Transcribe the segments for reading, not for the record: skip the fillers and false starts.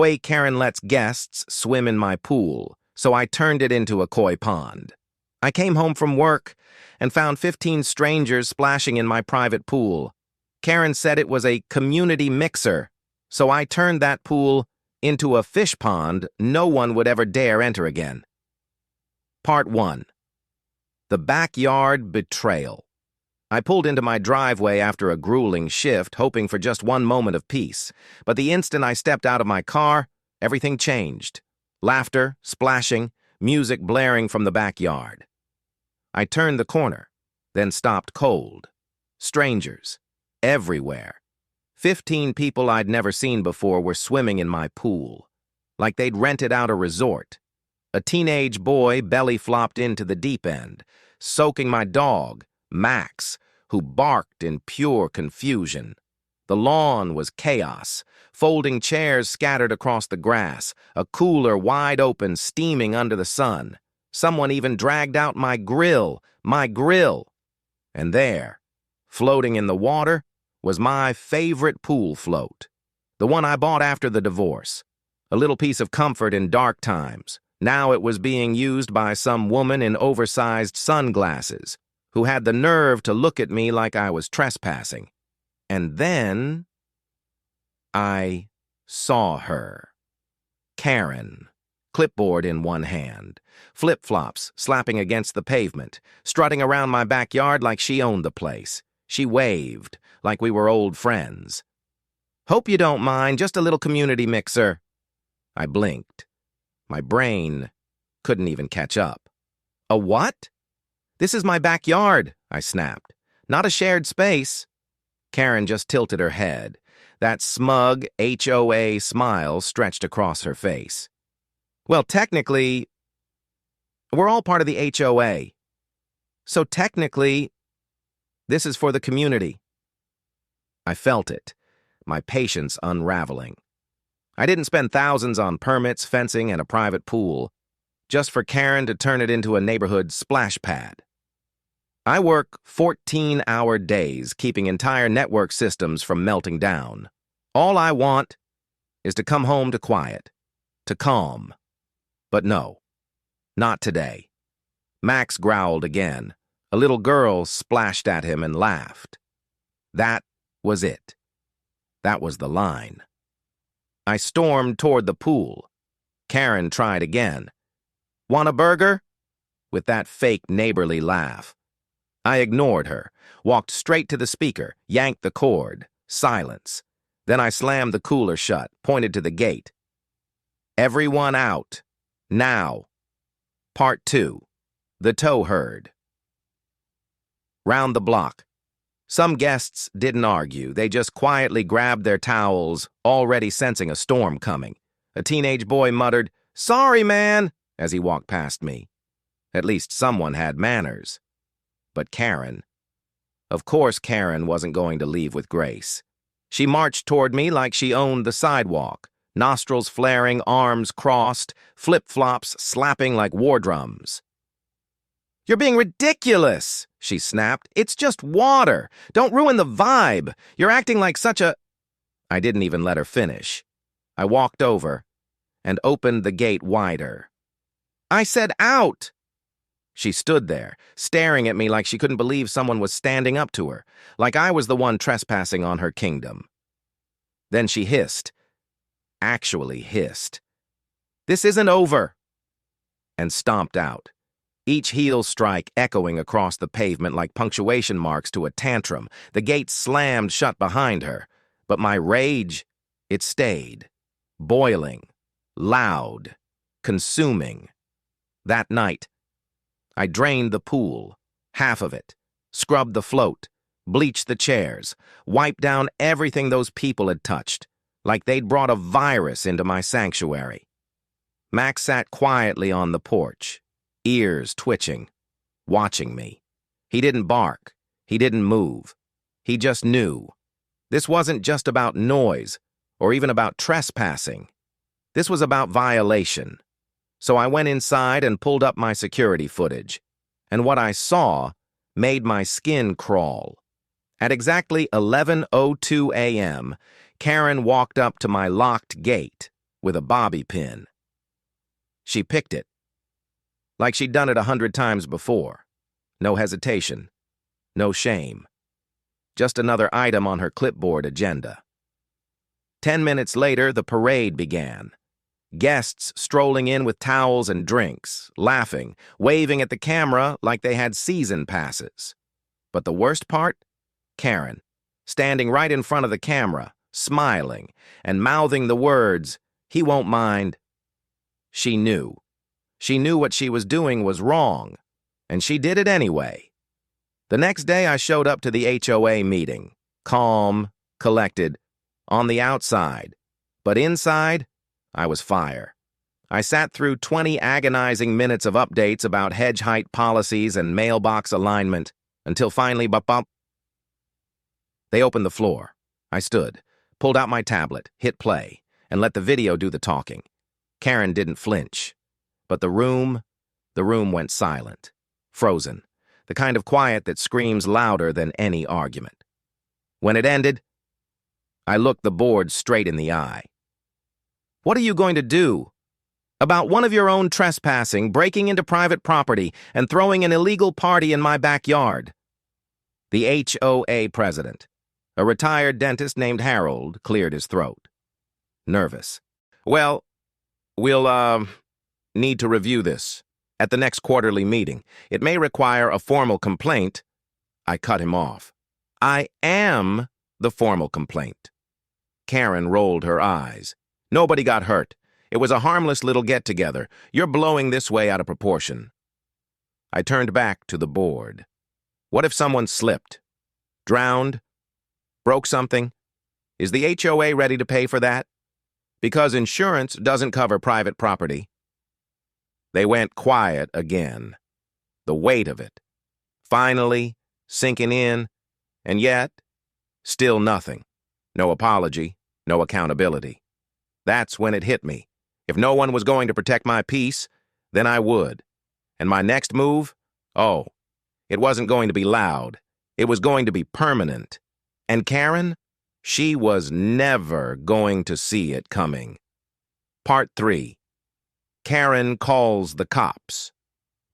HOA Karen lets guests swim in my pool, so I turned it into a koi pond. I came home from work and found 15 strangers splashing in my private pool. Karen said it was a community mixer, so I turned that pool into a fish pond no one would ever dare enter again. Part 1. The Backyard Betrayal. I pulled into my driveway after a grueling shift, hoping for just one moment of peace. But the instant I stepped out of my car, everything changed. Laughter, splashing, music blaring from the backyard. I turned the corner, then stopped cold. Strangers, everywhere. 15 people I'd never seen before were swimming in my pool, like they'd rented out a resort. A teenage boy belly flopped into the deep end, soaking my dog, Max, who barked in pure confusion. The lawn was chaos, folding chairs scattered across the grass, a cooler wide open steaming under the sun. Someone even dragged out my grill. And there, floating in the water, was my favorite pool float, the one I bought after the divorce. A little piece of comfort in dark times. Now it was being used by some woman in oversized sunglasses, who had the nerve to look at me like I was trespassing. And then I saw her. Karen, clipboard in one hand, flip-flops slapping against the pavement, strutting around my backyard like she owned the place. She waved, like we were old friends. "Hope you don't mind, just a little community mixer." I blinked. My brain couldn't even catch up. "A what?" "This is my backyard," I snapped. "Not a shared space." Karen just tilted her head. That smug HOA smile stretched across her face. "Well, technically, we're all part of the HOA. So technically, this is for the community." I felt it, my patience unraveling. I didn't spend thousands on permits, fencing, and a private pool, just for Karen to turn it into a neighborhood splash pad. I work 14-hour days, keeping entire network systems from melting down. All I want is to come home to quiet, to calm. But no, not today. Max growled again. A little girl splashed at him and laughed. That was it. That was the line. I stormed toward the pool. Karen tried again. "Want a burger?" With that fake neighborly laugh. I ignored her, walked straight to the speaker, yanked the cord. Silence. Then I slammed the cooler shut, pointed to the gate. "Everyone out. Now." Part 2. The Tow Herd. Round the block. Some guests didn't argue. They just quietly grabbed their towels, already sensing a storm coming. A teenage boy muttered, "Sorry, man," as he walked past me. At least someone had manners. But Karen. Of course Karen wasn't going to leave with grace. She marched toward me like she owned the sidewalk, nostrils flaring, arms crossed, flip-flops slapping like war drums. "You're being ridiculous," she snapped. "It's just water. Don't ruin the vibe. You're acting like such a—" I didn't even let her finish. I walked over and opened the gate wider. "I said out!" She stood there, staring at me like she couldn't believe someone was standing up to her, like I was the one trespassing on her kingdom. Then she hissed. Actually hissed. "This isn't over!" And stomped out. Each heel strike echoing across the pavement like punctuation marks to a tantrum. The gate slammed shut behind her. But my rage, it stayed. Boiling. Loud. Consuming. That night, I drained the pool. Half of it. Scrubbed the float. Bleached the chairs. Wiped down everything those people had touched. Like they'd brought a virus into my sanctuary. Max sat quietly on the porch. Ears twitching, watching me. He didn't bark. He didn't move. He just knew. This wasn't just about noise, or even about trespassing. This was about violation. So I went inside and pulled up my security footage. And what I saw made my skin crawl. At exactly 11:02 a.m., Karen walked up to my locked gate, with a bobby pin. She picked it, like she'd done it 100 times before. No hesitation, no shame. Just another item on her clipboard agenda. 10 minutes later, the parade began. Guests strolling in with towels and drinks, laughing, waving at the camera like they had season passes. But the worst part? Karen, standing right in front of the camera, smiling, and mouthing the words, "He won't mind." She knew. She knew what she was doing was wrong, and she did it anyway. The next day I showed up to the HOA meeting, calm, collected, on the outside, but inside, I was fire. I sat through 20 agonizing minutes of updates about hedge height policies and mailbox alignment, until finally, bop. They opened the floor. I stood, pulled out my tablet, hit play, and let the video do the talking. Karen didn't flinch. But the room went silent, frozen, the kind of quiet that screams louder than any argument. When it ended, I looked the board straight in the eye. "What are you going to do about one of your own trespassing, breaking into private property, and throwing an illegal party in my backyard?" The HOA president, a retired dentist named Harold, cleared his throat. Nervous. "Well, we'll, need to review this at the next quarterly meeting. It may require a formal complaint." I cut him off. "I am the formal complaint." Karen rolled her eyes. "Nobody got hurt. It was a harmless little get-together. You're blowing this way out of proportion." I turned back to the board. What if someone slipped? Drowned? Broke something? Is the HOA ready to pay for that? Because insurance doesn't cover private property. They went quiet again. The weight of it, finally sinking in, and yet, still nothing. No apology, no accountability. That's when it hit me. If no one was going to protect my peace, then I would. And my next move? Oh, it wasn't going to be loud. It was going to be permanent. And Karen? She was never going to see it coming. Part 3. Karen calls the cops.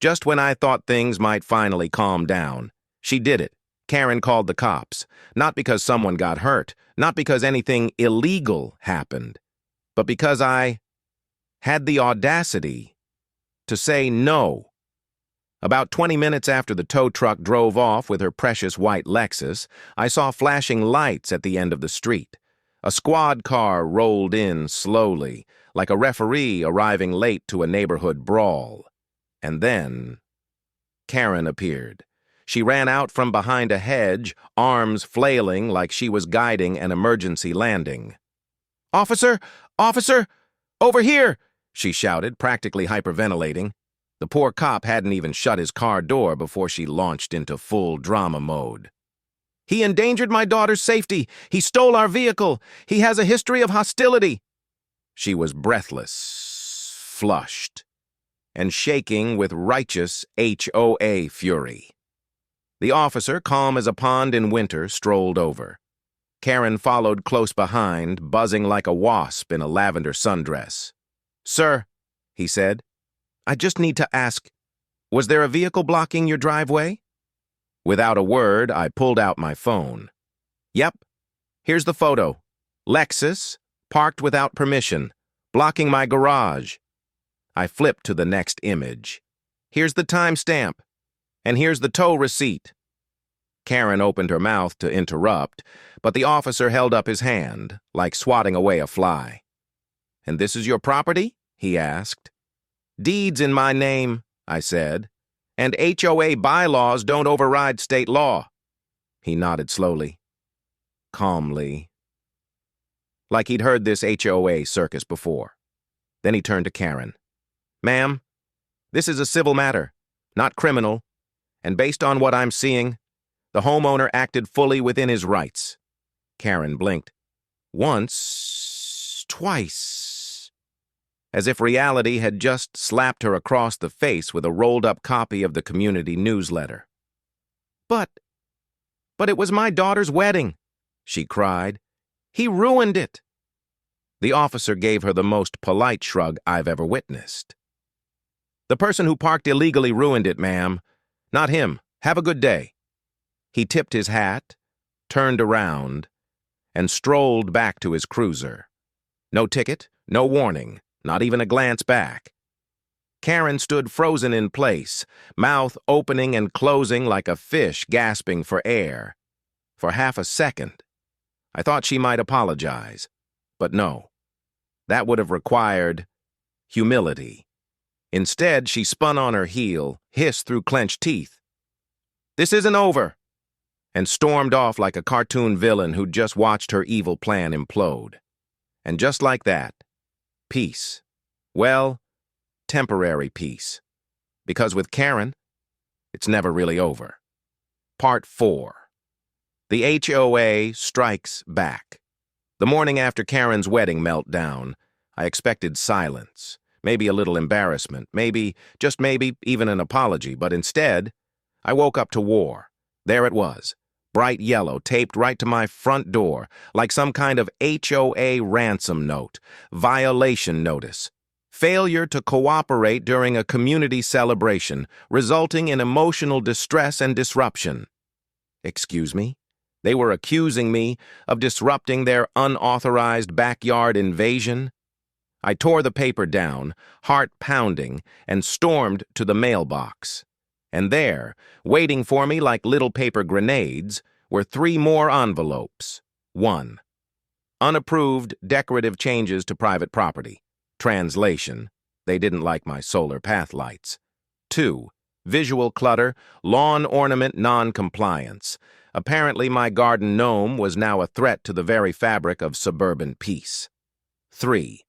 Just when I thought things might finally calm down, she did it. Karen called the cops. Not because someone got hurt, not because anything illegal happened, but because I had the audacity to say no. About 20 minutes after the tow truck drove off with her precious white Lexus, I saw flashing lights at the end of the street. A squad car rolled in slowly, like a referee arriving late to a neighborhood brawl. And then Karen appeared. She ran out from behind a hedge, arms flailing like she was guiding an emergency landing. "Officer! Officer! Over here!" she shouted, practically hyperventilating. The poor cop hadn't even shut his car door before she launched into full drama mode. "He endangered my daughter's safety. He stole our vehicle. He has a history of hostility." She was breathless, flushed, and shaking with righteous HOA fury. The officer, calm as a pond in winter, strolled over. Karen followed close behind, buzzing like a wasp in a lavender sundress. "Sir," he said, "I just need to ask, was there a vehicle blocking your driveway?" Without a word, I pulled out my phone. "Yep, here's the photo. Lexus, parked without permission, blocking my garage." I flipped to the next image. "Here's the timestamp, and here's the tow receipt." Karen opened her mouth to interrupt, but the officer held up his hand, like swatting away a fly. "And this is your property?" he asked. "Deeds in my name," I said, "and HOA bylaws don't override state law." He nodded slowly, calmly, like he'd heard this HOA circus before. Then he turned to Karen. "Ma'am, this is a civil matter, not criminal, and based on what I'm seeing, the homeowner acted fully within his rights." Karen blinked. Once, twice, as if reality had just slapped her across the face with a rolled-up copy of the community newsletter. But it was my daughter's wedding," she cried. "He ruined it." The officer gave her the most polite shrug I've ever witnessed. "The person who parked illegally ruined it, ma'am. Not him. Have a good day." He tipped his hat, turned around, and strolled back to his cruiser. No ticket, no warning, not even a glance back. Karen stood frozen in place, mouth opening and closing like a fish gasping for air. For half a second, I thought she might apologize, but no. That would have required humility. Instead, she spun on her heel, hissed through clenched teeth, "This isn't over," and stormed off like a cartoon villain who'd just watched her evil plan implode. And just like that, peace. Well, temporary peace. Because with Karen, it's never really over. Part 4. The HOA strikes back. The morning after Karen's wedding meltdown, I expected silence, maybe a little embarrassment, maybe, just maybe, even an apology, but instead, I woke up to war. There it was, bright yellow, taped right to my front door, like some kind of HOA ransom note, violation notice. Failure to cooperate during a community celebration, resulting in emotional distress and disruption. Excuse me? They were accusing me of disrupting their unauthorized backyard invasion? I tore the paper down, heart pounding, and stormed to the mailbox. And there, waiting for me like little paper grenades, were 3 more envelopes. 1. Unapproved decorative changes to private property. Translation: they didn't like my solar path lights. 2. Visual clutter, lawn ornament non-compliance. Apparently my garden gnome was now a threat to the very fabric of suburban peace. 3.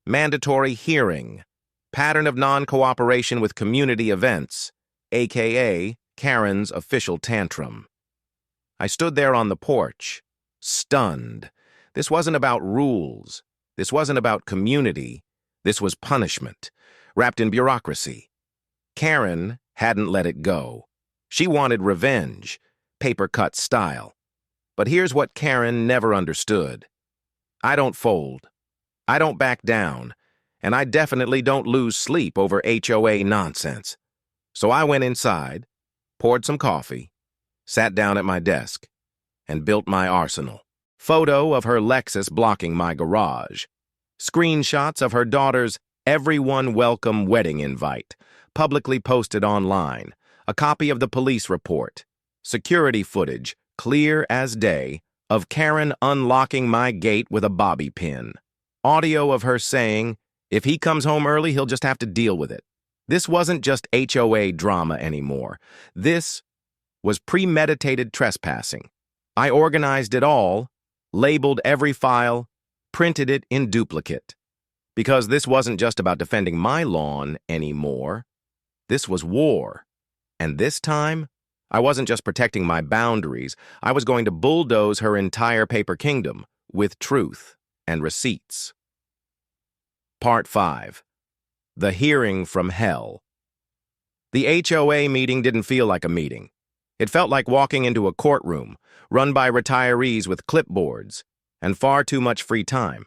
Mandatory hearing. Pattern of non-cooperation with community events, aka Karen's official tantrum. I stood there on the porch, stunned. This wasn't about rules. This wasn't about community. This was punishment, wrapped in bureaucracy. Karen hadn't let it go. She wanted revenge, paper-cut style. But here's what Karen never understood. I don't fold. I don't back down. And I definitely don't lose sleep over HOA nonsense. So I went inside, poured some coffee, sat down at my desk, and built my arsenal. Photo of her Lexus blocking my garage. Screenshots of her daughter's "Everyone Welcome" wedding invite, publicly posted online. A copy of the police report. Security footage, clear as day, of Karen unlocking my gate with a bobby pin. Audio of her saying, if he comes home early, he'll just have to deal with it. This wasn't just HOA drama anymore. This was premeditated trespassing. I organized it all, labeled every file, printed it in duplicate. Because this wasn't just about defending my lawn anymore. This was war. And this time, I wasn't just protecting my boundaries. I was going to bulldoze her entire paper kingdom with truth and receipts. Part 5. The hearing from hell. The HOA meeting didn't feel like a meeting. It felt like walking into a courtroom, run by retirees with clipboards, and far too much free time.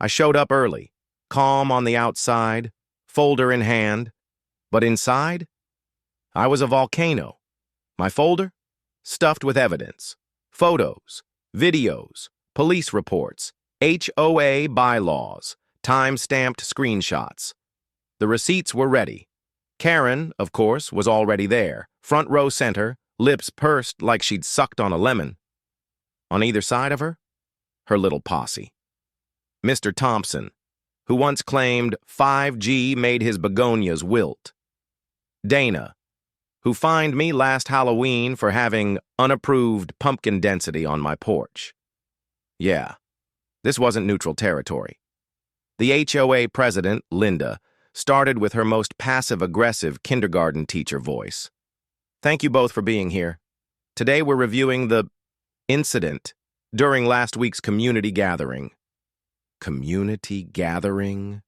I showed up early, calm on the outside, folder in hand, but inside, I was a volcano. My folder? Stuffed with evidence, photos, videos, police reports, HOA bylaws, time-stamped screenshots. The receipts were ready. Karen, of course, was already there, front row center, lips pursed like she'd sucked on a lemon. On either side of her, her little posse. Mr. Thompson, who once claimed 5G made his begonias wilt. Dana, who fined me last Halloween for having unapproved pumpkin density on my porch. Yeah, this wasn't neutral territory. The HOA president, Linda, started with her most passive-aggressive kindergarten teacher voice. Thank you both for being here. Today we're reviewing the incident during last week's community gathering. Community gathering?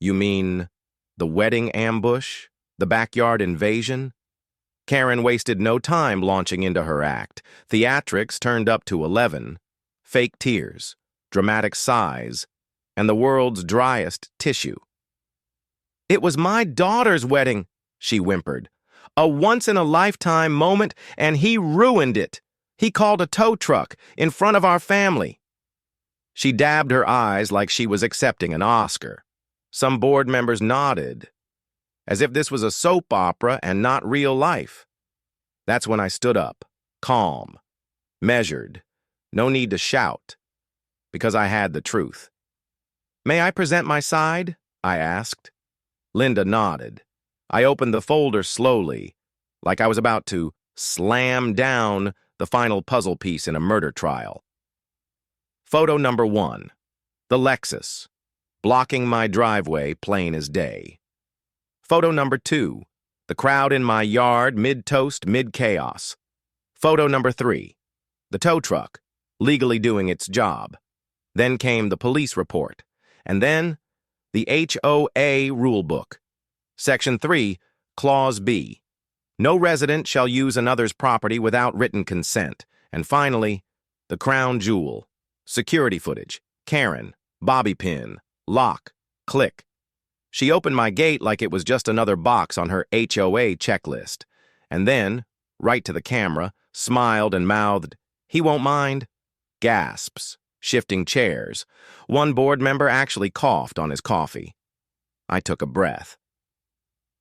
You mean the wedding ambush? The backyard invasion? Karen wasted no time launching into her act. Theatrics turned up to 11. Fake tears, dramatic sighs, and the world's driest tissue. "It was my daughter's wedding," she whimpered. "A once-in-a-lifetime moment, and he ruined it. He called a tow truck in front of our family." She dabbed her eyes like she was accepting an Oscar. Some board members nodded, as if this was a soap opera and not real life. That's when I stood up, calm, measured, no need to shout, because I had the truth. "May I present my side?" I asked. Linda nodded. I opened the folder slowly, like I was about to slam down the final puzzle piece in a murder trial. Photo number 1. The Lexus, blocking my driveway plain as day. Photo number 2. The crowd in my yard, mid-toast, mid-chaos. Photo number 3. The tow truck, legally doing its job. Then came the police report. And then the HOA Rulebook. Section 3, Clause B. No resident shall use another's property without written consent. And finally, the crown jewel. Security footage. Karen. Bobby pin. Lock. Click. She opened my gate like it was just another box on her HOA checklist. And then, right to the camera, smiled and mouthed, "He won't mind." Gasps. Shifting chairs. One board member actually coughed on his coffee. I took a breath.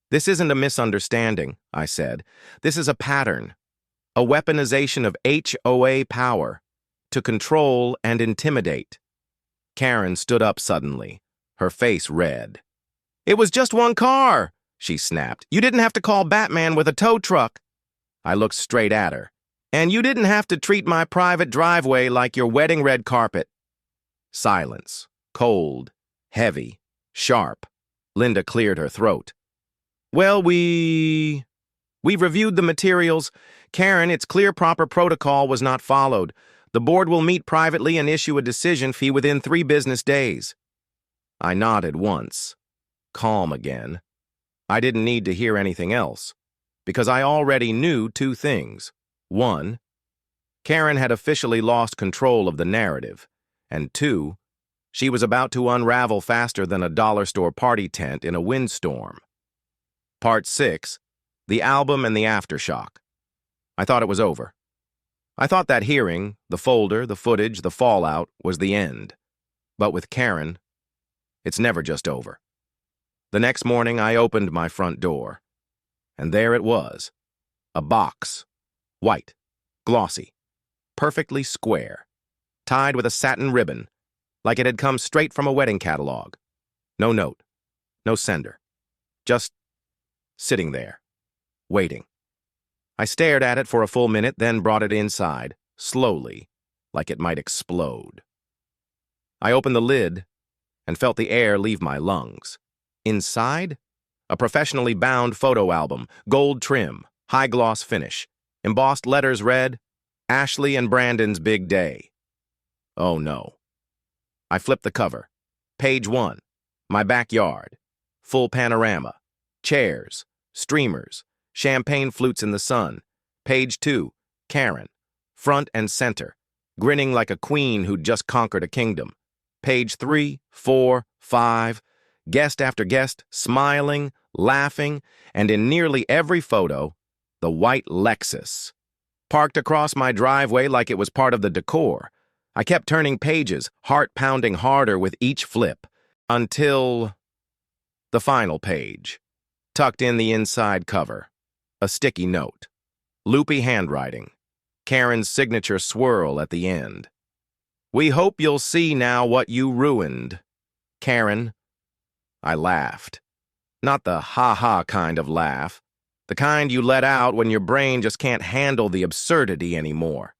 "This isn't a misunderstanding," I said. "This is a pattern. A weaponization of HOA power to control and intimidate." Karen stood up suddenly, her face red. "It was just one car," she snapped. "You didn't have to call Batman with a tow truck." I looked straight at her. "And you didn't have to treat my private driveway like your wedding red carpet." Silence. Cold. Heavy. Sharp. Linda cleared her throat. "Well, we've reviewed the materials. Karen, it's clear proper protocol was not followed. The board will meet privately and issue a decision fee within 3 business days." I nodded once. Calm again. I didn't need to hear anything else, because I already knew 2 things. 1, Karen had officially lost control of the narrative, and 2, she was about to unravel faster than a dollar store party tent in a windstorm. Part 6, the album and the aftershock. I thought it was over. I thought that hearing, the folder, the footage, the fallout, was the end. But with Karen, it's never just over. The next morning, I opened my front door, and there it was, a box, white, glossy, perfectly square, tied with a satin ribbon, like it had come straight from a wedding catalog. No note, no sender, just sitting there, waiting. I stared at it for a full minute, then brought it inside, slowly, like it might explode. I opened the lid and felt the air leave my lungs. Inside, a professionally bound photo album, gold trim, high-gloss finish. Embossed letters read, "Ashley and Brandon's Big Day." Oh no. I flipped the cover. Page 1, my backyard. Full panorama. Chairs, streamers, champagne flutes in the sun. Page 2, Karen. Front and center, grinning like a queen who'd just conquered a kingdom. Page 3, 4, 5, guest after guest, smiling, laughing, and in nearly every photo, the white Lexus. Parked across my driveway like it was part of the decor. I kept turning pages, heart pounding harder with each flip, until the final page. Tucked in the inside cover, a sticky note, loopy handwriting, Karen's signature swirl at the end. "We hope you'll see now what you ruined, Karen." I laughed. Not the ha-ha kind of laugh, the kind you let out when your brain just can't handle the absurdity anymore.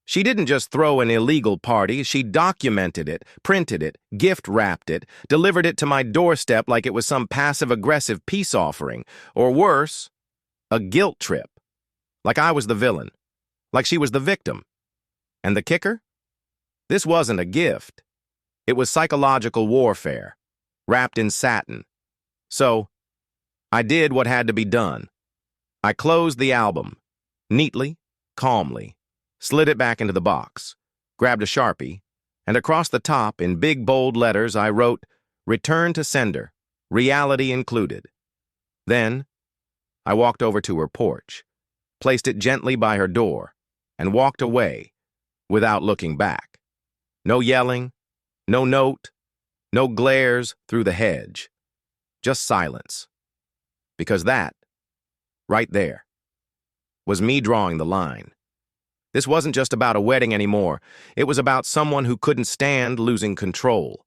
She didn't just throw an illegal party, she documented it, printed it, gift-wrapped it, delivered it to my doorstep like it was some passive-aggressive peace offering, or worse, a guilt trip. Like I was the villain, like she was the victim. And the kicker? This wasn't a gift. It was psychological warfare, wrapped in satin. So, I did what had to be done. I closed the album, neatly, calmly, slid it back into the box, grabbed a Sharpie, And across the top, in big bold letters, I wrote, "Return to sender, reality included." Then, I walked over to her porch, placed it gently by her door, and walked away without looking back. No yelling, no note, no glares through the hedge. Just silence. Because that, right there, was me drawing the line. This wasn't just about a wedding anymore. It was about someone who couldn't stand losing control.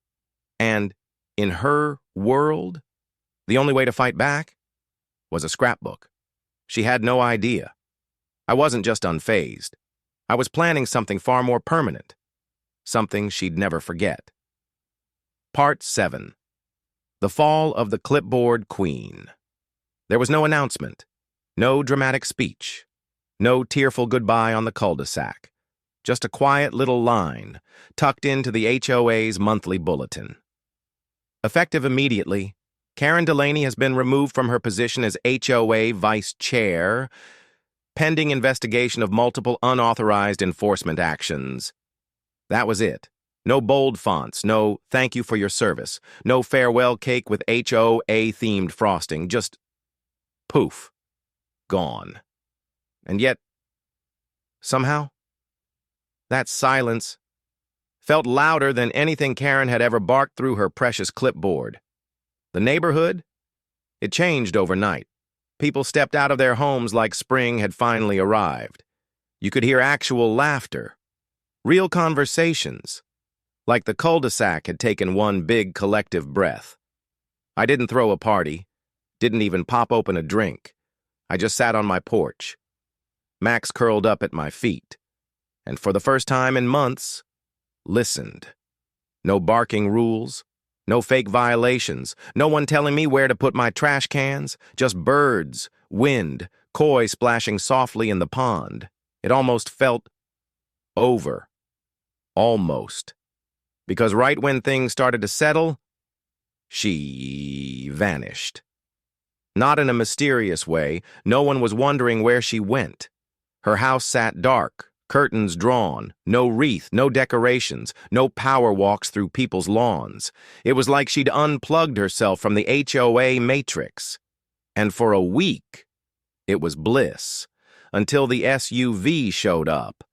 And, in her world, the only way to fight back was a scrapbook. She had no idea. I wasn't just unfazed. I was planning something far more permanent. Something she'd never forget. Part 7. The Fall of the Clipboard Queen. There was no announcement, no dramatic speech, no tearful goodbye on the cul-de-sac. Just a quiet little line tucked into the HOA's monthly bulletin. Effective immediately, Karen Delaney has been removed from her position as HOA Vice Chair, pending investigation of multiple unauthorized enforcement actions. That was it. No bold fonts, no "thank you for your service," no farewell cake with HOA-themed frosting, just poof, gone. And yet, somehow, that silence felt louder than anything Karen had ever barked through her precious clipboard. The neighborhood? It changed overnight. People stepped out of their homes like spring had finally arrived. You could hear actual laughter, real conversations, like the cul-de-sac had taken one big collective breath. I didn't throw a party, didn't even pop open a drink. I just sat on my porch. Max curled up at my feet, and for the first time in months, listened. No barking rules, no fake violations, no one telling me where to put my trash cans, just birds, wind, koi splashing softly in the pond. It almost felt over. Almost. Because right when things started to settle, she vanished. Not in a mysterious way, no one was wondering where she went. Her house sat dark, curtains drawn, no wreath, no decorations, no power walks through people's lawns. It was like she'd unplugged herself from the HOA matrix. And for a week, it was bliss, until the SUV showed up.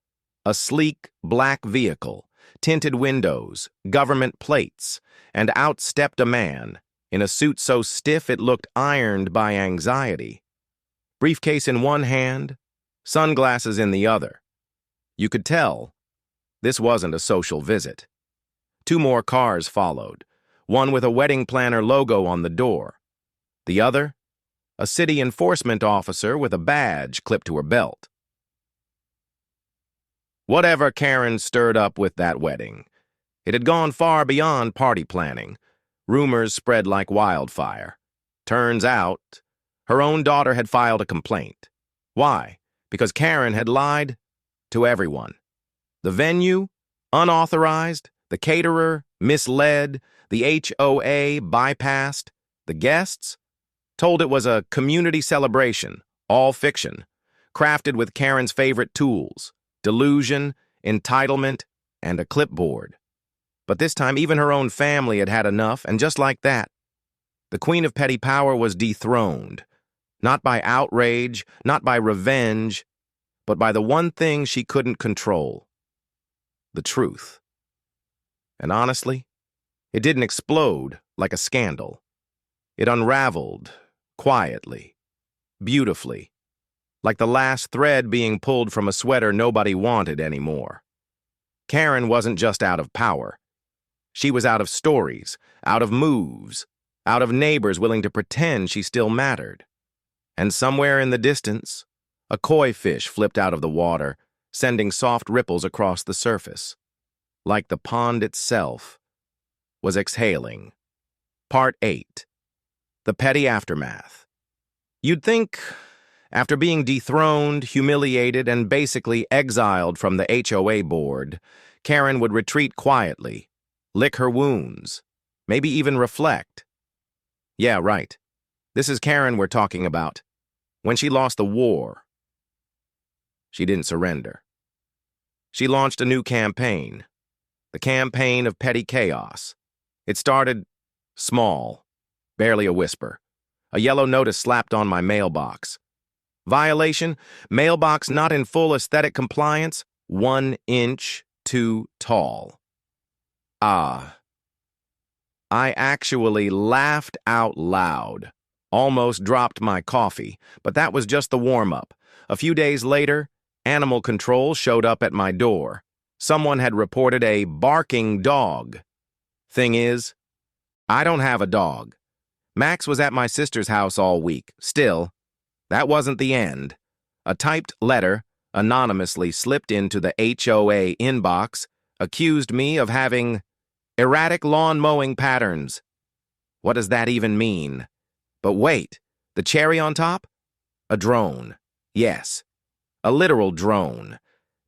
A sleek, black vehicle, tinted windows, government plates, and out stepped a man, in a suit so stiff it looked ironed by anxiety. Briefcase in one hand, sunglasses in the other. You could tell this wasn't a social visit. 2 more cars followed, one with a wedding planner logo on the door. The other, a city enforcement officer with a badge clipped to her belt. Whatever Karen stirred up with that wedding, it had gone far beyond party planning. Rumors spread like wildfire. Turns out, her own daughter had filed a complaint. Why? Because Karen had lied to everyone. The venue, unauthorized. The caterer, misled. The HOA, bypassed. The guests, told it was a community celebration, all fiction, crafted with Karen's favorite tools: delusion, entitlement, and a clipboard. But this time, even her own family had had enough, and just like that, the Queen of Petty Power was dethroned. Not by outrage, not by revenge, but by the one thing she couldn't control: the truth. And honestly, it didn't explode like a scandal. It unraveled, quietly, beautifully, like the last thread being pulled from a sweater nobody wanted anymore. Karen wasn't just out of power. She was out of stories, out of moves, out of neighbors willing to pretend she still mattered. And somewhere in the distance, a koi fish flipped out of the water, sending soft ripples across the surface, like the pond itself was exhaling. Part 8. The Petty Aftermath. You'd think, after being dethroned, humiliated, and basically exiled from the HOA board, Karen would retreat quietly, lick her wounds, maybe even reflect. Yeah, right. This is Karen we're talking about. When she lost the war, she didn't surrender. She launched a new campaign. The campaign of petty chaos. It started small, barely a whisper. A yellow notice slapped on my mailbox. Violation, mailbox not in full aesthetic compliance, 1 inch too tall. Ah. I actually laughed out loud. Almost dropped my coffee, but that was just the warm-up. A few days later, animal control showed up at my door. Someone had reported a barking dog. Thing is, I don't have a dog. Max was at my sister's house all week. Still, that wasn't the end. A typed letter, anonymously slipped into the HOA inbox, accused me of having erratic lawn mowing patterns. What does that even mean? But wait, the cherry on top? A drone. Yes, a literal drone,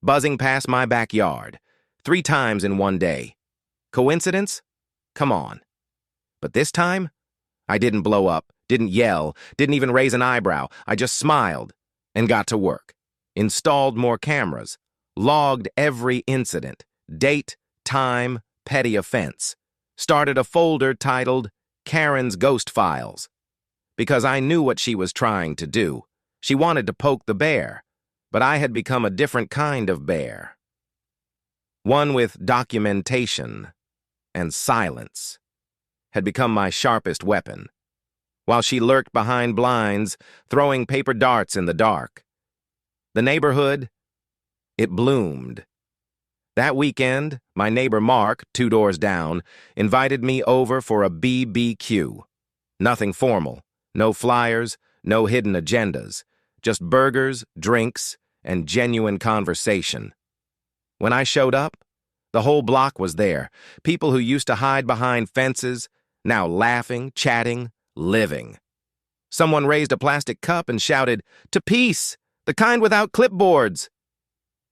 buzzing past my backyard, 3 times in one day. Coincidence? Come on. But this time, I didn't blow up, didn't yell, didn't even raise an eyebrow. I just smiled and got to work. Installed more cameras, logged every incident, date, time, petty offense. Started a folder titled Karen's Ghost Files. Because I knew what she was trying to do. She wanted to poke the bear, but I had become a different kind of bear. One with documentation and silence had become my sharpest weapon, while she lurked behind blinds, throwing paper darts in the dark. The neighborhood, it bloomed. That weekend, my neighbor Mark, 2 doors down, invited me over for a BBQ. Nothing formal, no flyers, no hidden agendas, just burgers, drinks, and genuine conversation. When I showed up, the whole block was there, people who used to hide behind fences, now laughing, chatting, living. Someone raised a plastic cup and shouted, "To peace, the kind without clipboards."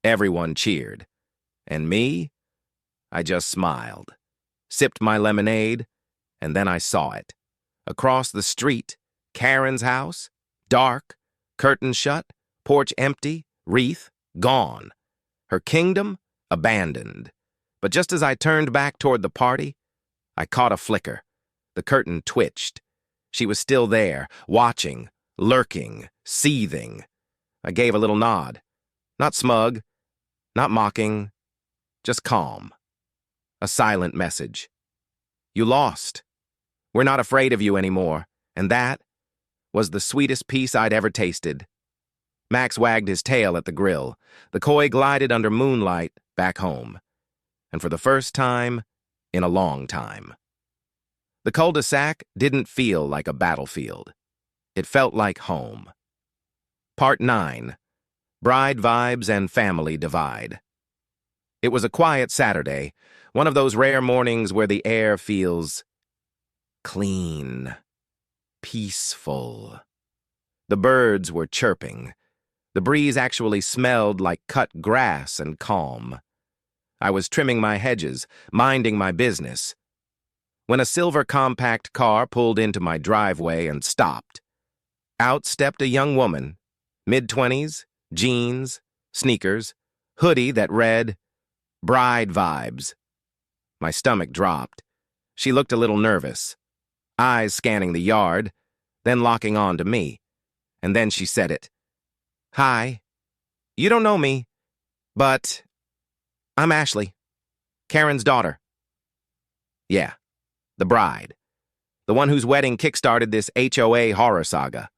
Everyone cheered. And me? I just smiled, sipped my lemonade, and then I saw it. Across the street, Karen's house, dark, curtains shut, porch empty, wreath gone. Her kingdom abandoned. But just as I turned back toward the party, I caught a flicker. The curtain twitched. She was still there, watching, lurking, seething. I gave a little nod. Not smug, not mocking, just calm. A silent message. You lost. We're not afraid of you anymore. And that was the sweetest piece I'd ever tasted. Max wagged his tail at the grill. The koi glided under moonlight back home. And for the first time in a long time. The cul-de-sac didn't feel like a battlefield. It felt like home. Part 9. Bride Vibes and Family Divide. It was a quiet Saturday, one of those rare mornings where the air feels clean, peaceful. The birds were chirping. The breeze actually smelled like cut grass and calm. I was trimming my hedges, minding my business, when a silver compact car pulled into my driveway and stopped. Out stepped a young woman, mid-20s, jeans, sneakers, hoodie that read, "Bride Vibes." My stomach dropped. She looked a little nervous, eyes scanning the yard, then locking on to me. And then she said it. "Hi. You don't know me, but I'm Ashley, Karen's daughter." Yeah, the bride. The one whose wedding kickstarted this HOA horror saga.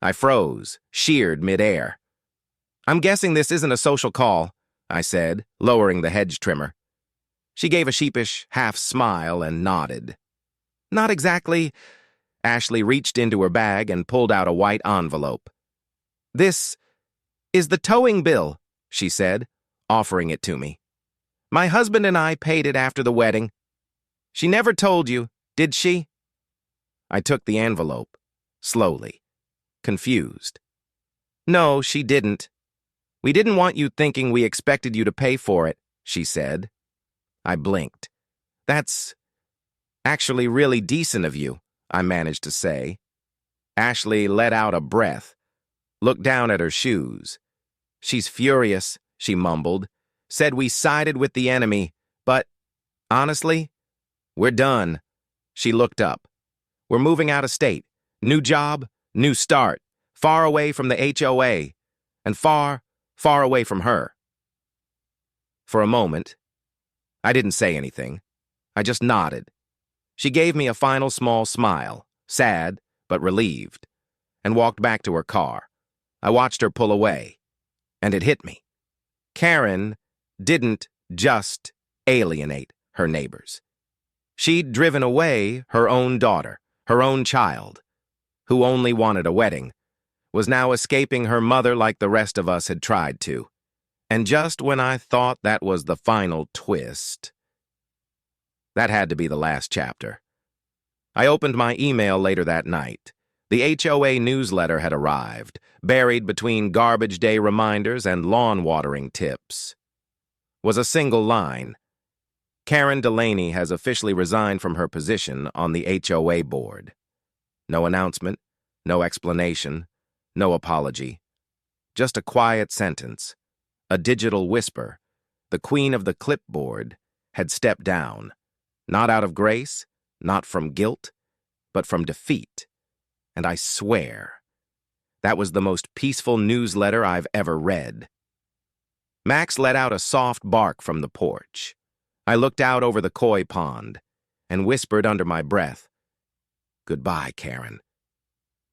I froze, sheared midair. "I'm guessing this isn't a social call," I said, lowering the hedge trimmer. She gave a sheepish half smile and nodded. "Not exactly." Ashley reached into her bag and pulled out a white envelope. "This is the towing bill," she said, offering it to me. "My husband and I paid it after the wedding. She never told you, did she?" I took the envelope, slowly, confused. "No, she didn't. We didn't want you thinking we expected you to pay for it," she said. I blinked. "That's actually really decent of you," I managed to say. Ashley let out a breath, looked down at her shoes. "She's furious," she mumbled. "Said we sided with the enemy, But, honestly, we're done. She looked up. We're moving out of state. New job, new start. Far away from the HOA. And far, far away from her. For a moment, I didn't say anything. I just nodded. She gave me a final small smile, sad but relieved, and walked back to her car. I watched her pull away, and it hit me. Karen didn't just alienate her neighbors. She'd driven away her own daughter, her own child, who only wanted a wedding, was now escaping her mother like the rest of us had tried to. And just when I thought that was the final twist, that had to be the last chapter. I opened my email later that night. The HOA newsletter had arrived, buried between garbage day reminders and lawn watering tips. Was a single line. Karen Delaney has officially resigned from her position on the HOA board. No announcement, no explanation, no apology. Just a quiet sentence, a digital whisper. The queen of the clipboard had stepped down, not out of grace, not from guilt, but from defeat. And I swear, that was the most peaceful newsletter I've ever read. Max let out a soft bark from the porch. I looked out over the koi pond and whispered under my breath, "Goodbye, Karen."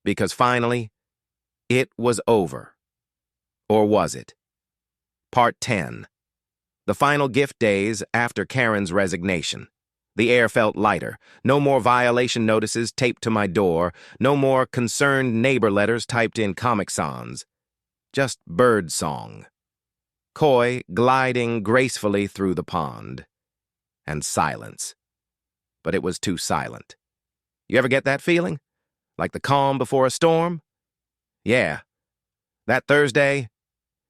Because finally, it was over. Or was it? Part 10. The final gift days after Karen's resignation. The air felt lighter. No more violation notices taped to my door. No more concerned neighbor letters typed in Comic Sans. Just bird song. Koi gliding gracefully through the pond. And silence. But it was too silent. You ever get that feeling? Like the calm before a storm? Yeah. That Thursday,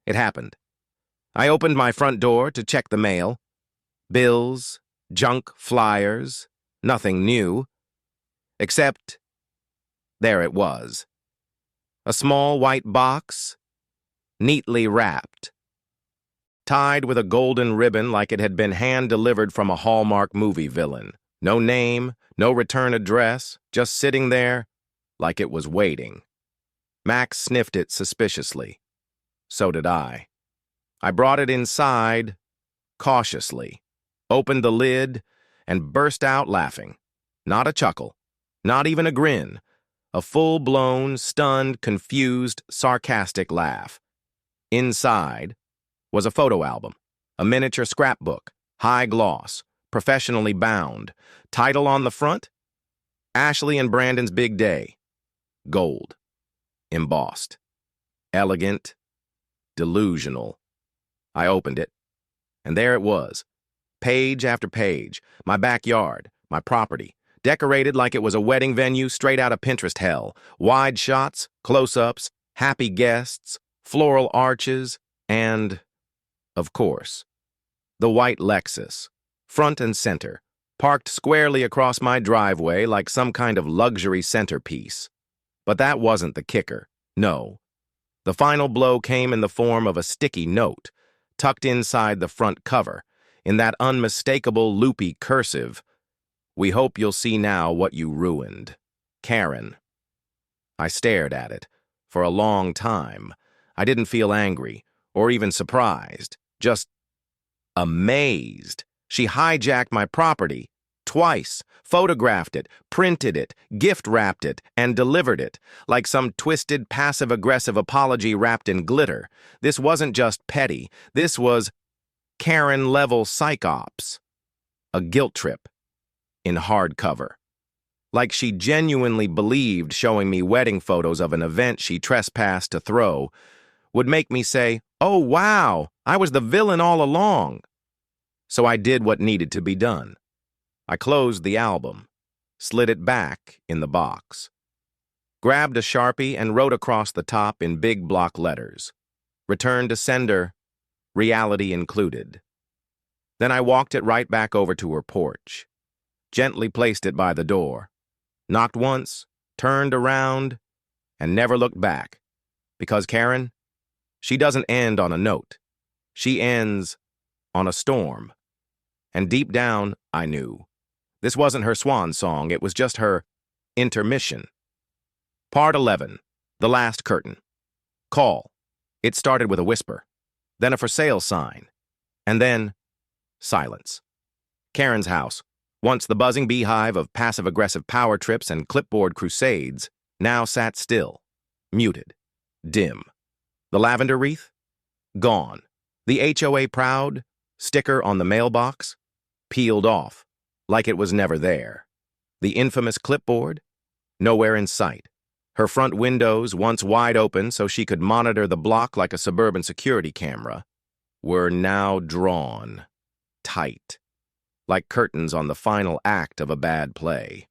it happened. I opened my front door to check the mail. Bills, junk flyers, nothing new. Except, there it was. A small white box, neatly wrapped. Tied with a golden ribbon like it had been hand-delivered from a Hallmark movie villain. No name, no return address, just sitting there like it was waiting. Max sniffed it suspiciously. So did I. I brought it inside, cautiously, opened the lid, and burst out laughing. Not a chuckle, not even a grin. A full-blown, stunned, confused, sarcastic laugh. Inside was a photo album, a miniature scrapbook, high gloss, professionally bound. Title on the front? Ashley and Brandon's Big Day. Gold. Embossed. Elegant. Delusional. I opened it, and there it was. Page after page. My backyard, my property, decorated like it was a wedding venue straight out of Pinterest hell. Wide shots, close-ups, happy guests, floral arches, and, of course, the white Lexus, front and center, parked squarely across my driveway like some kind of luxury centerpiece. But that wasn't the kicker. No. The final blow came in the form of a sticky note, tucked inside the front cover, in that unmistakable loopy cursive. "We hope you'll see now what you ruined. Karen." I stared at it. For a long time. I didn't feel angry, or even surprised. Just amazed. She hijacked my property. Twice. Photographed it, printed it, gift-wrapped it, and delivered it, like some twisted, passive-aggressive apology wrapped in glitter. This wasn't just petty. This was Karen-level psych ops. A guilt trip. In hardcover. Like she genuinely believed showing me wedding photos of an event she trespassed to throw would make me say, "Oh, wow, I was the villain all along." So I did what needed to be done. I closed the album, slid it back in the box, grabbed a Sharpie and wrote across the top in big block letters, "Return to sender, reality included." Then I walked it right back over to her porch, gently placed it by the door, knocked once, turned around, and never looked back. Because Karen, she doesn't end on a note. She ends on a storm. And deep down, I knew. This wasn't her swan song, it was just her intermission. Part 11. The Last Curtain. Call. It started with a whisper, then a for sale sign, and then silence. Karen's house, once the buzzing beehive of passive-aggressive power trips and clipboard crusades, now sat still, muted, dim. The lavender wreath? Gone. The HOA proud sticker on the mailbox? Peeled off, like it was never there. The infamous clipboard? Nowhere in sight. Her front windows, once wide open so she could monitor the block like a suburban security camera, were now drawn, tight, like curtains on the final act of a bad play.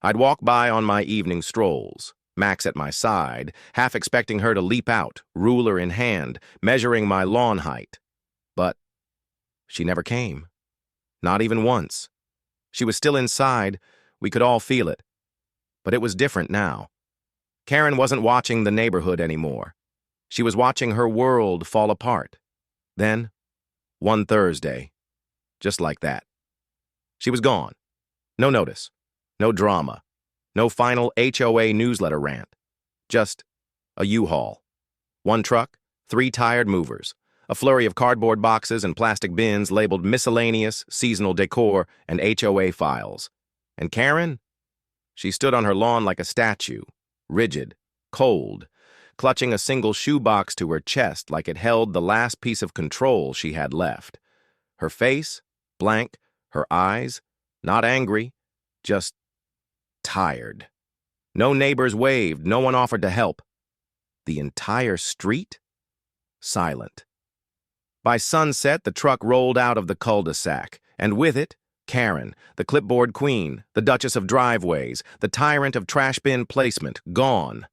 I'd walk by on my evening strolls, Max at my side, half expecting her to leap out, ruler in hand, measuring my lawn height. But she never came. Not even once. She was still inside, we could all feel it. But it was different now. Karen wasn't watching the neighborhood anymore. She was watching her world fall apart. Then, one Thursday, just like that, she was gone. No notice, no drama, no final HOA newsletter rant. Just a U-Haul. One truck, 3 tired movers, a flurry of cardboard boxes and plastic bins labeled miscellaneous, seasonal decor, and HOA files. And Karen? She stood on her lawn like a statue, rigid, cold, clutching a single shoebox to her chest like it held the last piece of control she had left. Her face, blank, her eyes, not angry, just tired. No neighbors waved, no one offered to help. The entire street? Silent. By sunset, the truck rolled out of the cul-de-sac, and with it, Karen, the clipboard queen, the Duchess of Driveways, the tyrant of trash bin placement, gone.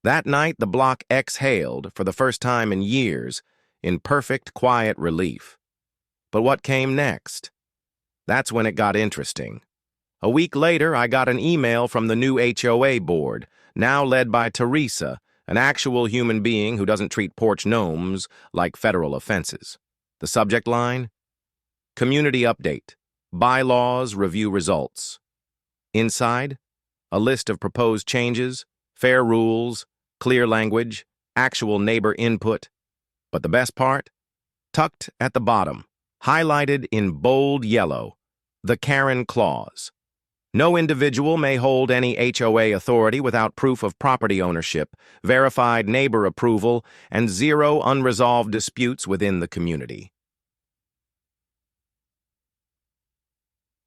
That night, the block exhaled, for the first time in years, in perfect, quiet relief. But what came next? That's when it got interesting. A week later, I got an email from the new HOA board, now led by Teresa, an actual human being who doesn't treat porch gnomes like federal offenses. The subject line? Community update. Bylaws review results. Inside, a list of proposed changes, fair rules, clear language, actual neighbor input. But the best part? Tucked at the bottom, highlighted in bold yellow, the Karen clause. No individual may hold any HOA authority without proof of property ownership, verified neighbor approval, and 0 unresolved disputes within the community.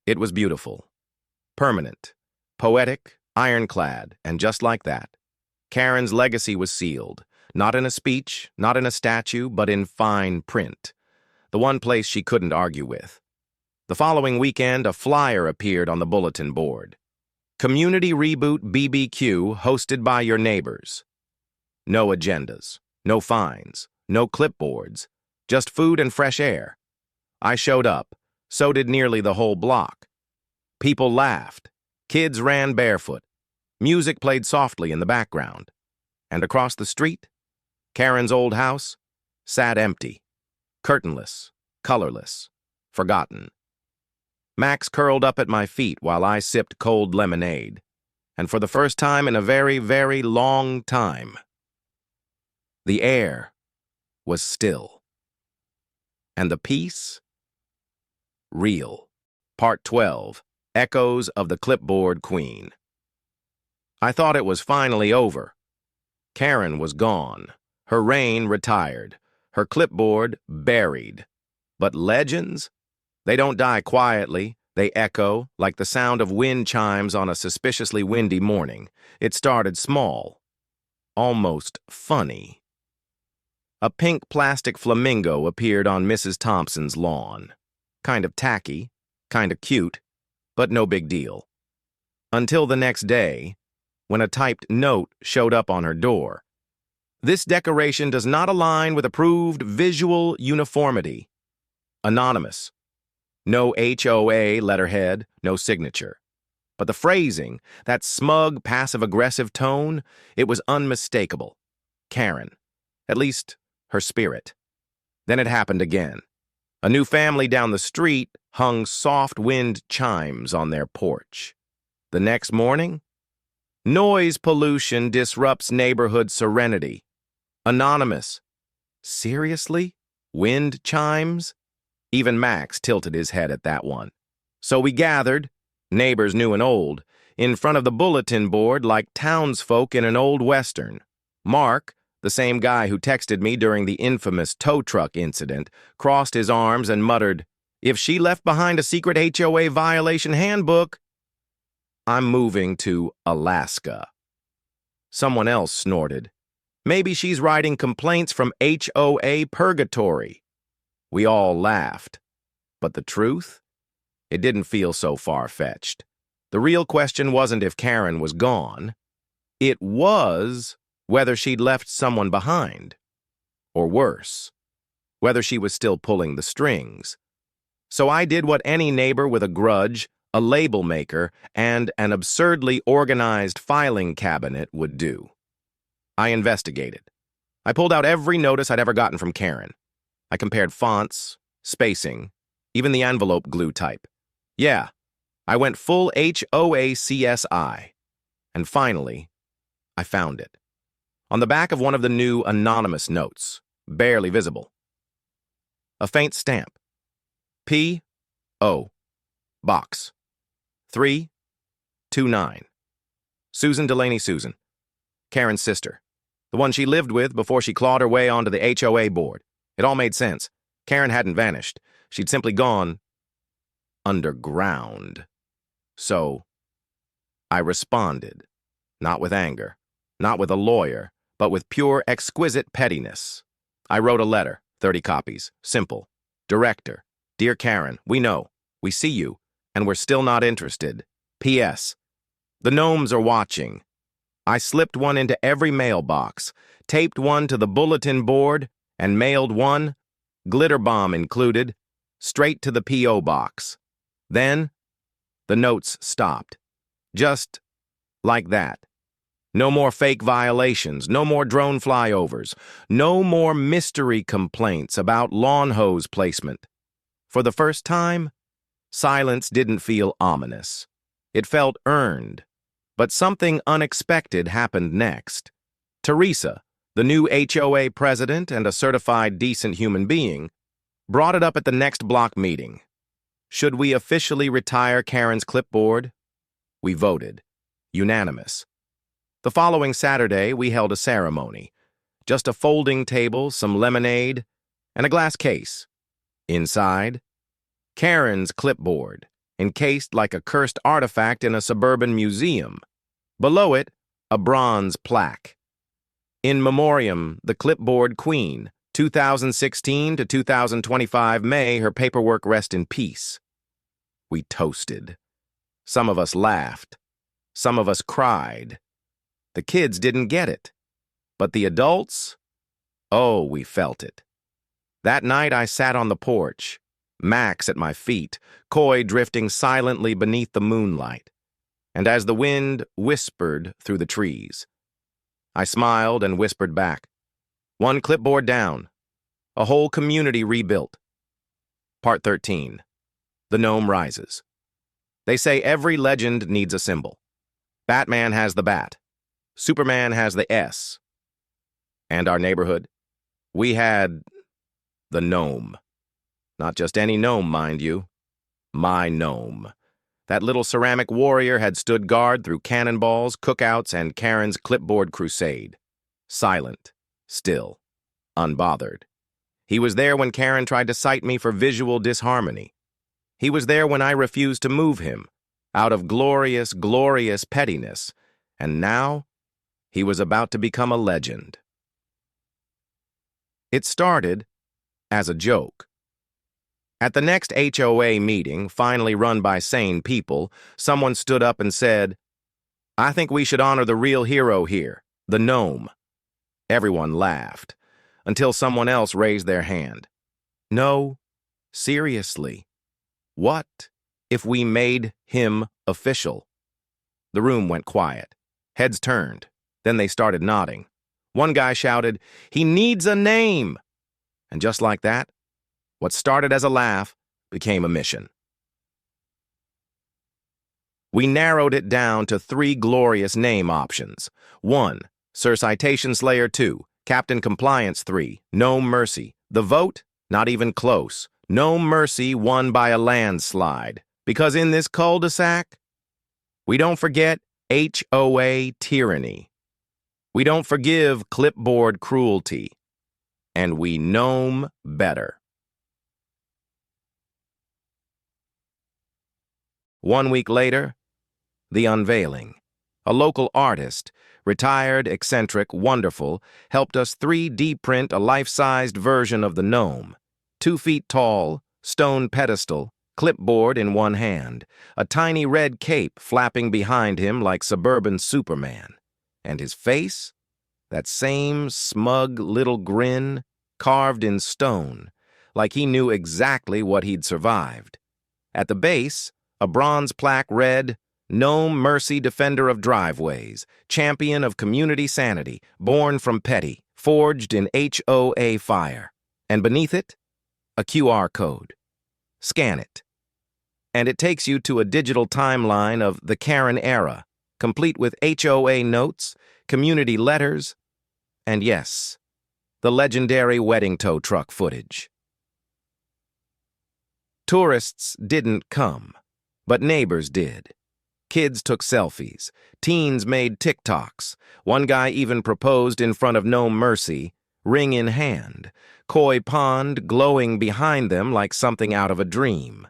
It was beautiful, permanent, poetic, ironclad, and just like that, Karen's legacy was sealed, not in a speech, not in a statue, but in fine print, the one place she couldn't argue with. The following weekend, a flyer appeared on the bulletin board. Community Reboot BBQ hosted by your neighbors. No agendas, no fines, no clipboards, just food and fresh air. I showed up. So did nearly the whole block. People laughed. Kids ran barefoot. Music played softly in the background. And across the street, Karen's old house sat empty, curtainless, colorless, forgotten. Max curled up at my feet while I sipped cold lemonade. And for the first time in a very, very long time, the air was still. And the peace? Real. Part 12. Echoes of the Clipboard Queen. I thought it was finally over. Karen was gone. Her reign retired. Her clipboard buried. But legends? They don't die quietly. They echo like the sound of wind chimes on a suspiciously windy morning. It started small. Almost funny. A pink plastic flamingo appeared on Mrs. Thompson's lawn. Kind of tacky, kind of cute, but no big deal. Until the next day, when a typed note showed up on her door. This decoration does not align with approved visual uniformity. Anonymous. No HOA letterhead, no signature. But the phrasing, that smug, passive-aggressive tone, it was unmistakable. Karen. At least, her spirit. Then it happened again. A new family down the street hung soft wind chimes on their porch. The next morning, noise pollution disrupts neighborhood serenity. Anonymous. Seriously? Wind chimes? Even Max tilted his head at that one. So we gathered, neighbors new and old, in front of the bulletin board like townsfolk in an old western. Mark, the same guy who texted me during the infamous tow truck incident, crossed his arms and muttered, "If she left behind a secret HOA violation handbook, I'm moving to Alaska." Someone else snorted, "Maybe she's writing complaints from HOA Purgatory." We all laughed. But the truth? It didn't feel so far-fetched. The real question wasn't if Karen was gone. It was whether she'd left someone behind. Or worse, whether she was still pulling the strings. So I did what any neighbor with a grudge, a label maker, and an absurdly organized filing cabinet would do. I investigated. I pulled out every notice I'd ever gotten from Karen. I compared fonts, spacing, even the envelope glue type. Yeah, I went full HOA CSI. And finally, I found it. On the back of one of the new anonymous notes, barely visible. A faint stamp. P.O. Box 329. Susan Delaney Susan. Karen's sister. The one she lived with before she clawed her way onto the HOA board. It all made sense. Karen hadn't vanished. She'd simply gone underground. So, I responded. Not with anger, not with a lawyer, but with pure, exquisite pettiness. I wrote a letter, 30 copies, simple. Director, dear Karen, we know, we see you, and we're still not interested. P.S. The gnomes are watching. I slipped one into every mailbox, taped one to the bulletin board, and mailed one, glitter bomb included, straight to the P.O. box. Then, the notes stopped. Just like that. No more fake violations, no more drone flyovers, no more mystery complaints about lawn hose placement. For the first time, silence didn't feel ominous. It felt earned. But something unexpected happened next. Teresa, the new HOA president and a certified decent human being, brought it up at the next block meeting. Should we officially retire Karen's clipboard? We voted. Unanimous. The following Saturday, we held a ceremony. Just a folding table, some lemonade, and a glass case. Inside, Karen's clipboard, encased like a cursed artifact in a suburban museum. Below it, a bronze plaque. In memoriam, the clipboard queen, 2016 to 2025 May, her paperwork rest in peace. We toasted. Some of us laughed. Some of us cried. The kids didn't get it. But the adults? Oh, we felt it. That night I sat on the porch, Max at my feet, Coy drifting silently beneath the moonlight. And as the wind whispered through the trees, I smiled and whispered back. One clipboard down. A whole community rebuilt. Part 13. The gnome rises. They say every legend needs a symbol. Batman has the bat. Superman has the S. And our neighborhood? We had the gnome. Not just any gnome, mind you. My gnome. That little ceramic warrior had stood guard through cannonballs, cookouts, and Karen's clipboard crusade. Silent, still, unbothered. He was there when Karen tried to cite me for visual disharmony. He was there when I refused to move him, out of glorious, glorious pettiness. And now, he was about to become a legend. It started as a joke. At the next HOA meeting, finally run by sane people, someone stood up and said, "I think we should honor the real hero here, the gnome." Everyone laughed, until someone else raised their hand. No, seriously. What if we made him official? The room went quiet. Heads turned. Then they started nodding. One guy shouted, "He needs a name!" And just like that, What started as a laugh became a mission. We narrowed it down to 3 glorious name options. 1. Sir Citation Slayer 2. Captain Compliance 3. No Mercy. The vote? Not even close. No Mercy won by a landslide. Because in this cul-de-sac, we don't forget HOA tyranny. We don't forgive clipboard cruelty. And we gnome better. 1 week later, the unveiling. A local artist, retired, eccentric, wonderful, helped us 3D print a life-sized version of the gnome. 2 feet tall, stone pedestal, clipboard in one hand, a tiny red cape flapping behind him like suburban Superman. And his face? That same smug little grin, carved in stone, like he knew exactly what he'd survived. At the base, a bronze plaque read, "No Mercy Defender of Driveways, Champion of Community Sanity, Born from Petty, Forged in HOA Fire." And beneath it, a QR code. Scan it. And it takes you to a digital timeline of the Karen era, complete with HOA notes, community letters, and yes, the legendary wedding tow truck footage. Tourists didn't come, but neighbors did. Kids took selfies. Teens made TikToks. One guy even proposed in front of No Mercy, ring in hand, koi pond glowing behind them like something out of a dream.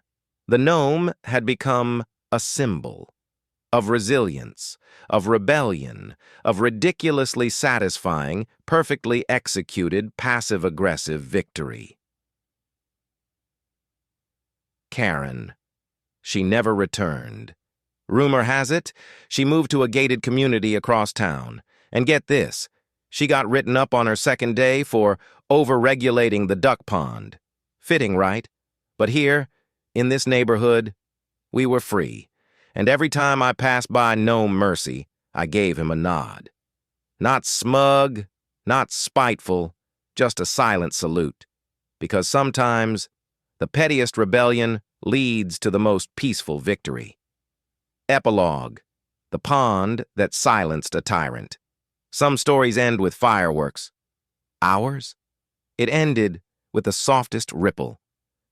The gnome had become a symbol of resilience, of rebellion, of ridiculously satisfying, perfectly executed, passive-aggressive victory. Karen. She never returned. Rumor has it, she moved to a gated community across town. And get this, she got written up on her second day for over-regulating the duck pond. Fitting, right? But here, in this neighborhood, we were free. And every time I passed by No Mercy, I gave him a nod. Not smug, not spiteful, just a silent salute. Because sometimes, the pettiest rebellion leads to the most peaceful victory. Epilogue. The pond that silenced a tyrant. Some stories end with fireworks. Ours? It ended with the softest ripple,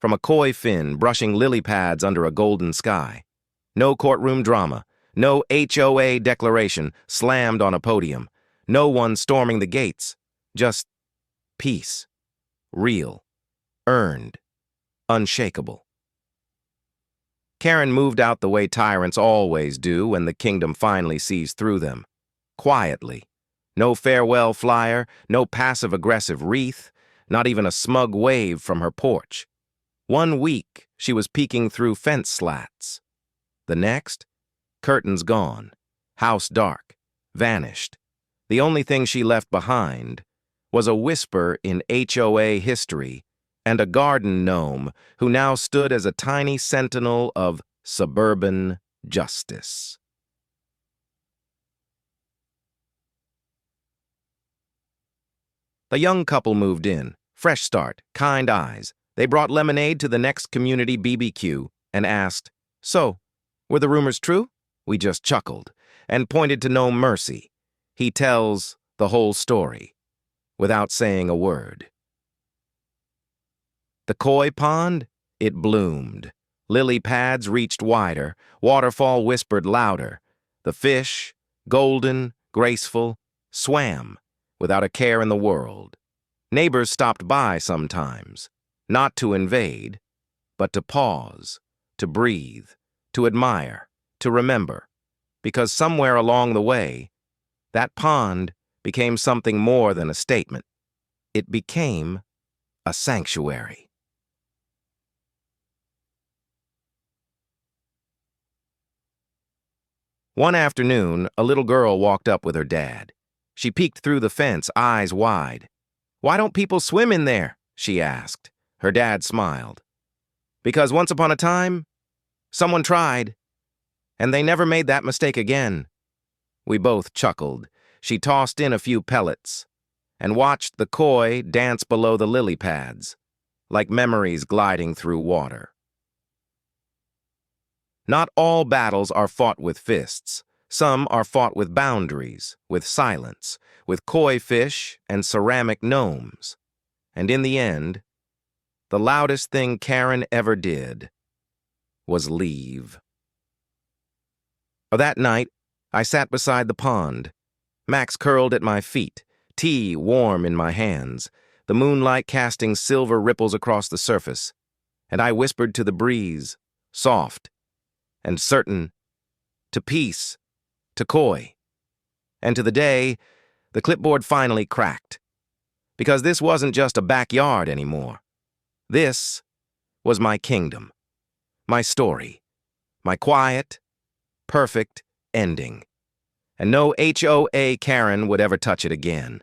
from a koi fin brushing lily pads under a golden sky. No courtroom drama, no HOA declaration slammed on a podium, no one storming the gates, just peace, real, earned, unshakable. Karen moved out the way tyrants always do when the kingdom finally sees through them. Quietly. No farewell flyer, no passive-aggressive wreath, not even a smug wave from her porch. 1 week, she was peeking through fence slats. The next, curtains gone, house dark, vanished. The only thing she left behind was a whisper in HOA history and a garden gnome who now stood as a tiny sentinel of suburban justice. The young couple moved in, fresh start, kind eyes. They brought lemonade to the next community BBQ and asked, "So, were the rumors true?" We just chuckled and pointed to No Mercy. He tells the whole story without saying a word. The koi pond? It bloomed. Lily pads reached wider. Waterfall whispered louder. The fish, golden, graceful, swam without a care in the world. Neighbors stopped by sometimes, not to invade, but to pause, to breathe, to admire, to remember, because somewhere along the way, that pond became something more than a statement. It became a sanctuary. One afternoon, a little girl walked up with her dad. She peeked through the fence, eyes wide. "Why don't people swim in there?" she asked. Her dad smiled. "Because once upon a time, someone tried, and they never made that mistake again." We both chuckled. She tossed in a few pellets and watched the koi dance below the lily pads. like memories gliding through water. Not all battles are fought with fists. Some are fought with boundaries, with silence, with koi fish and ceramic gnomes. And in the end, the loudest thing Karen ever did was leave. That night, I sat beside the pond. Max curled at my feet, tea warm in my hands, the moonlight casting silver ripples across the surface, and I whispered to the breeze, soft and certain, to peace, to koi, and to the day the clipboard finally cracked. Because this wasn't just a backyard anymore. This was my kingdom, my story, my quiet, perfect ending. And no HOA Karen would ever touch it again.